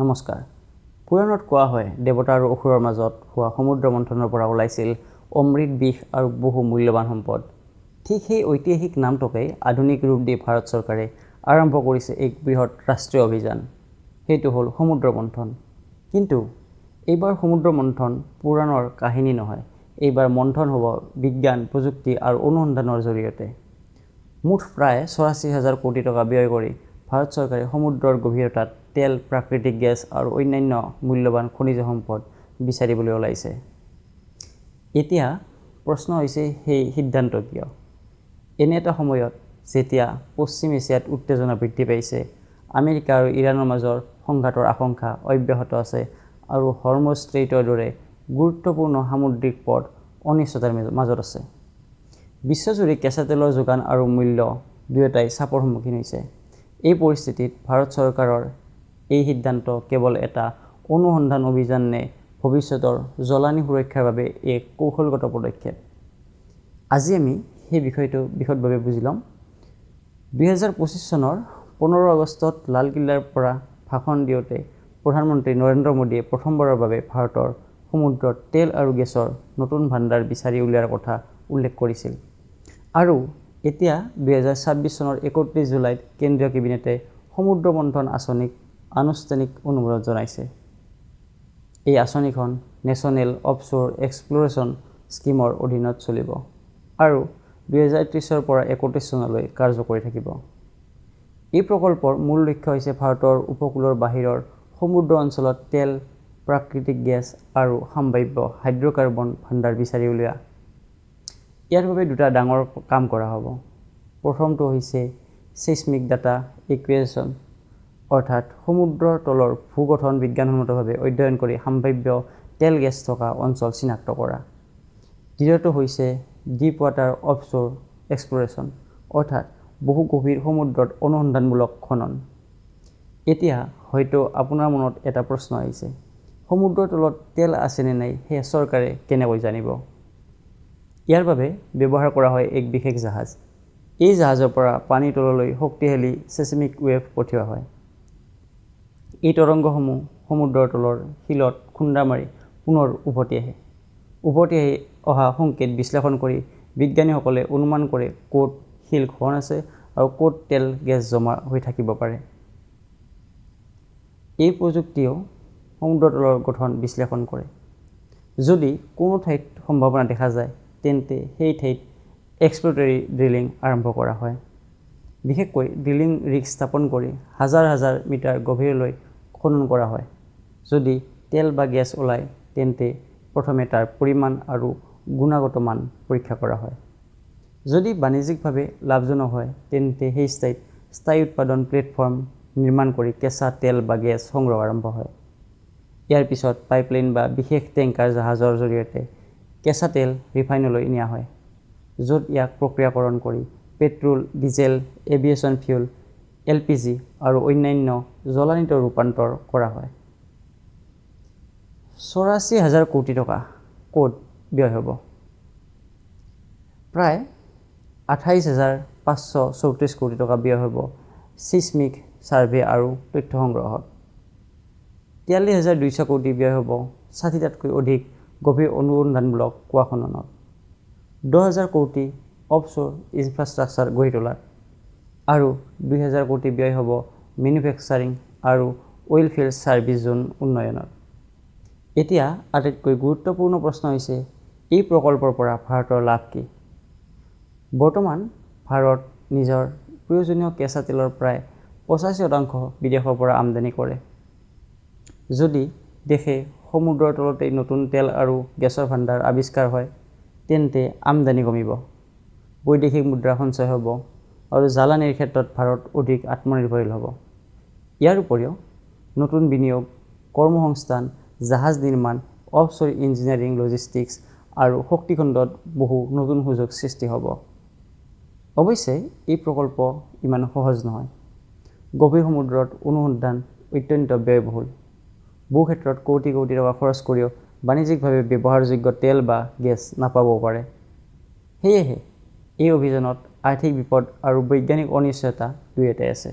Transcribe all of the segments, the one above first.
নমস্কাৰ। পুৰাণত কোৱা হয় দেৱতা আৰু অসুৰৰ মাজত হোৱা সমুদ্ৰ মন্থনৰ পৰা ওলাইছিল অমৃত বিষ আৰু বহু মূল্যৱান সম্পদ। ঠিক সেই ঐতিহাসিক নামটোকেই আধুনিক ৰূপ দি ভাৰত চৰকাৰে আৰম্ভ কৰিছে এক বৃহৎ ৰাষ্ট্ৰীয় অভিযান। সেইটো হ'ল সমুদ্ৰ মন্থন। কিন্তু এইবাৰ সমুদ্ৰ মন্থন পুৰাণৰ কাহিনী নহয়, এইবাৰ মন্থন হ'ব বিজ্ঞান, প্ৰযুক্তি আৰু অনুসন্ধানৰ জৰিয়তে। মুঠ প্ৰায় ৮৪,০০০ কোটি টকা ব্যয় কৰি ভাৰত চৰকাৰে সমুদ্ৰৰ গভীৰতাত তেল, প্ৰাকৃতিক গেছ আৰু অন্যান্য মূল্যৱান খনিজ সম্পদ বিচাৰিবলৈ ওলাইছে। এতিয়া প্ৰশ্ন হৈছে সেই সিদ্ধান্ত কিয়? এনে এটা সময়ত যেতিয়া পশ্চিম এছিয়াত উত্তেজনা বৃদ্ধি পাইছে, আমেৰিকা আৰু ইৰাণৰ মাজৰ সংঘাতৰ আশংকা অব্যাহত আছে আৰু হৰমুজ ষ্ট্ৰেইটৰ দৰে গুৰুত্বপূৰ্ণ সামুদ্ৰিক পথ অনিশ্চয়তাৰ মাজত আছে। বিশ্বজুৰি কেঁচা তেলৰ যোগান আৰু মূল্য দুয়োটাই চাপৰ সন্মুখীন হৈছে। এই পৰিস্থিতিত ভাৰত চৰকাৰৰ এই সিদ্ধান্ত কেৱল এটা অনুসন্ধান অভিযান নে ভৱিষ্যতৰ জ্বলানি সুৰক্ষাৰ বাবে এক কৌশলগত পদক্ষেপ? আজি আমি সেই বিষয়টো বিশদভাৱে বুজি ল'ম। ২০২৫ চনৰ ১৫ আগষ্টত লালকিল্লাৰ পৰা ভাষণ দিওঁতে প্ৰধানমন্ত্ৰী নৰেন্দ্ৰ মোদীয়ে প্ৰথমবাৰৰ বাবে ভাৰতৰ সমুদ্ৰত তেল আৰু গেছৰ নতুন ভাণ্ডাৰ বিচাৰি উলিওৱাৰ কথা উল্লেখ কৰিছিল। আৰু এতিয়া ২০২৬ চনৰ ৩১ জুলাইত কেন্দ্ৰীয় কেবিনেটে সমুদ্ৰ মন্থন আঁচনিক আনুষ্ঠানিক অনুমোদন জনাইছে। এই আঁচনিখন নেশ্যনেল অফশ্ব'ৰ এক্সপ্ল'ৰেশ্যন স্কিমৰ অধীনত চলিব আৰু ২০৩০ পৰা ৩১ চনলৈ কাৰ্যকৰী থাকিব। এই প্ৰকল্পৰ মূল লক্ষ্য হৈছে ভাৰতৰ উপকূলৰ বাহিৰৰ সমুদ্ৰ অঞ্চলত তেল, প্ৰাকৃতিক গেছ আৰু সম্ভাৱ্য হাইড্ৰ'কাৰ্বন ভাণ্ডাৰ বিচাৰি উলিওৱা। ইয়াৰ বাবে দুটা ডাঙৰ কাম কৰা হ'ব। প্ৰথমটো হৈছে ছেইস্মিক ডাটা একুইজিশ্যন, অৰ্থাৎ সমুদ্ৰৰ তলৰ ভূগঠন বিজ্ঞানসন্মতভাৱে অধ্যয়ন কৰি সম্ভাৱ্য তেল গেছ থকা অঞ্চল চিনাক্ত কৰা। দ্বিতীয়টো হৈছে ডিপ ৱাটাৰ অফশ্ব'ৰ এক্সপ্ল'ৰেশ্যন, অৰ্থাৎ বহু গভীৰ সমুদ্ৰত অনুসন্ধানমূলক খনন। এতিয়া হয়তো আপোনাৰ মনত এটা প্ৰশ্ন আহিছে, সমুদ্ৰৰ তলত তেল আছে নে নাই সেয়া চৰকাৰে কেনেকৈ জানিব? ইয়াৰ বাবে ব্যৱহাৰ কৰা হয় এক বিশেষ জাহাজ। এই জাহাজৰ পৰা পানীৰ তললৈ শক্তিশালী ছেইস্মিক ৱেভ পঠিওৱা হয়। এই তৰংগসমূহ সমুদ্ৰৰ তলৰ শিলত খুন্দা মাৰি পুনৰ উভতি আহে। উভতি অহা সংকেত বিশ্লেষণ কৰি বিজ্ঞানীসকলে অনুমান কৰে ক'ত শিল ঘন আছে আৰু ক'ত তেল গেছ জমা হৈ থাকিব পাৰে। এই প্ৰযুক্তিয়েও সমুদ্ৰৰ তলৰ গঠন বিশ্লেষণ কৰে। যদি কোনো ঠাইত সম্ভাৱনা দেখা যায়, তেন্তে সেই ঠাইত এক্সপ্ল'ৰেটৰী ড্ৰিলিং আৰম্ভ কৰা হয়। বিশেষকৈ ড্ৰিলিং ৰিগ স্থাপন কৰি হাজাৰ হাজাৰ মিটাৰ গভীৰলৈ খনন কৰা হয়। যদি তেল বা গেছ ওলায়, তেন্তে প্ৰথমে তাৰ পৰিমাণ আৰু গুণগত মান পৰীক্ষা কৰা হয়। যদি বাণিজ্যিকভাৱে লাভজনক হয়, তেন্তে সেই ঠাইত স্থায়ী উৎপাদন প্লেটফৰ্ম নিৰ্মাণ কৰি কেঁচা তেল বা গেছ সংগ্ৰহ আৰম্ভ হয়। ইয়াৰ পিছত পাইপলাইন বা বিশেষ টেংকাৰ জাহাজৰ জৰিয়তে কেঁচা তেল ৰিফাইনলৈ নিয়া হয়, য'ত ইয়াক প্ৰক্ৰিয়াকৰণ কৰি petrol, diesel, aviation fuel, LPG আৰু অন্যান্য জ্বলানিত ৰূপান্তৰ কৰা হয়। ৮৪,০০০ কোটি টকা ক'ত ব্যয় হ'ব? প্ৰায় ২৮,৫৩৪ কোটি টকা ব্যয় হ'ব ছেইস্মিক ছাৰ্ভে আৰু তথ্য সংগ্ৰহত। ৪৩,২০০ কোটি ব্যয় হ'ব ৬০টাতকৈ অধিক গভীৰ অনুসন্ধানমূলক কুঁৱা খননত। ১০,০০০ কোটি অফশ্ব'ৰ ইনফ্ৰাষ্ট্ৰাকচাৰ গঢ়ি তোলাত। আৰু ২,০০০ কোটি ব্যয় হ'ব মেনুফেক্সাৰিং আৰু অইল ফিল্ড ছাৰ্ভিচ জোন উন্নয়নত। এতিয়া আটাইতকৈ গুৰুত্বপূৰ্ণ প্ৰশ্ন হৈছে, এই প্ৰকল্পৰ পৰা ভাৰতৰ লাভ কি? বৰ্তমান ভাৰত নিজৰ প্ৰয়োজনীয় কেঁচা তেলৰ প্ৰায় ৮৫% বিদেশৰ পৰা আমদানি কৰে। যদি দেশে সমুদ্ৰৰ তলতেই নতুন তেল আৰু গেছৰ ভাণ্ডাৰ আৱিষ্কাৰ হয়, তেন্তে আমদানি কমিব, বৈদেশিক মুদ্ৰা সঞ্চয় হ'ব আৰু জ্বালানিৰ ক্ষেত্ৰত ভাৰত অধিক আত্মনিৰ্ভৰশীল হ'ব। ইয়াৰ উপৰিও নতুন বিনিয়োগ, কৰ্মসংস্থান, জাহাজ নিৰ্মাণ, অফশ্ব'ৰ ইঞ্জিনিয়াৰিং, লজিষ্টিক্স আৰু শক্তি খণ্ডত বহু নতুন সুযোগ সৃষ্টি হ'ব। অৱশ্যে এই প্ৰকল্প ইমান সহজ নহয়। গভীৰ সমুদ্ৰত অনুসন্ধান অত্যন্ত ব্যয়বহুল। বহু ক্ষেত্ৰত কোটি কোটি টকা খৰচ কৰিও বাণিজ্যিকভাৱে ব্যৱহাৰযোগ্য তেল বা গেছ নাপাবও পাৰে। সেয়েহে এই অভিযানত আৰ্থিক বিপদ আৰু বৈজ্ঞানিক অনিশ্চয়তা দুয়োটাই আছে।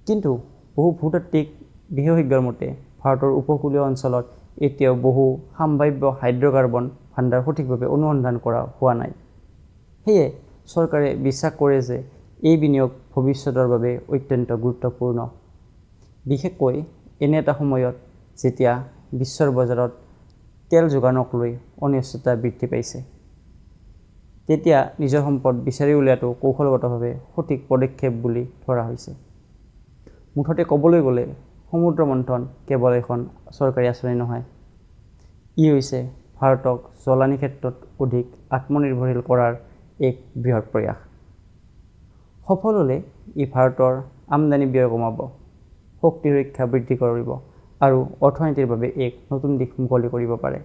কিন্তু বহু ভূতাত্ত্বিক বিশেষজ্ঞৰ মতে ভাৰতৰ উপকূলীয় অঞ্চলত এতিয়াও বহু সাম্ভাব্য হাইড্ৰ'কাৰ্বন ভাণ্ডাৰ সঠিকভাৱে অনুসন্ধান কৰা হোৱা নাই। সেয়ে চৰকাৰে বিশ্বাস কৰে যে এই বিনিয়োগ ভৱিষ্যতৰ বাবে অত্যন্ত গুৰুত্বপূৰ্ণ, বিশেষকৈ এনে এটা সময়ত যেতিয়া বিশ্বৰ বজাৰত তেল যোগানক লৈ অনিশ্চয়তা বৃদ্ধি পাইছে। তেতিয়া নিজৰ সম্পদ বিচাৰি উলিওৱাটো কৌশলগতভাৱে সঠিক পদক্ষেপ বুলি ধৰা হৈছে। মুঠতে ক'বলৈ গ'লে সমুদ্ৰ মন্থন কেৱল এখন চৰকাৰী আঁচনি নহয়, ই হৈছে ভাৰতক জ্বলানি ক্ষেত্ৰত অধিক আত্মনিৰ্ভৰশীল কৰাৰ এক বৃহৎ প্ৰয়াস। সফল হ'লে ই ভাৰতৰ আমদানি ব্যয় কমাব, শক্তি সুৰক্ষা বৃদ্ধি কৰিব আৰু অৰ্থনীতিৰ বাবে এক নতুন দিশ মুকলি কৰিব পাৰে।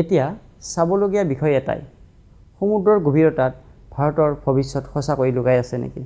এতিয়া চাবলগীয়া বিষয় এটাই, সমুদ্ৰৰ গভীৰতাত ভাৰতৰ ভৱিষ্যত সঁচাকৈ লুকাই আছে নেকি?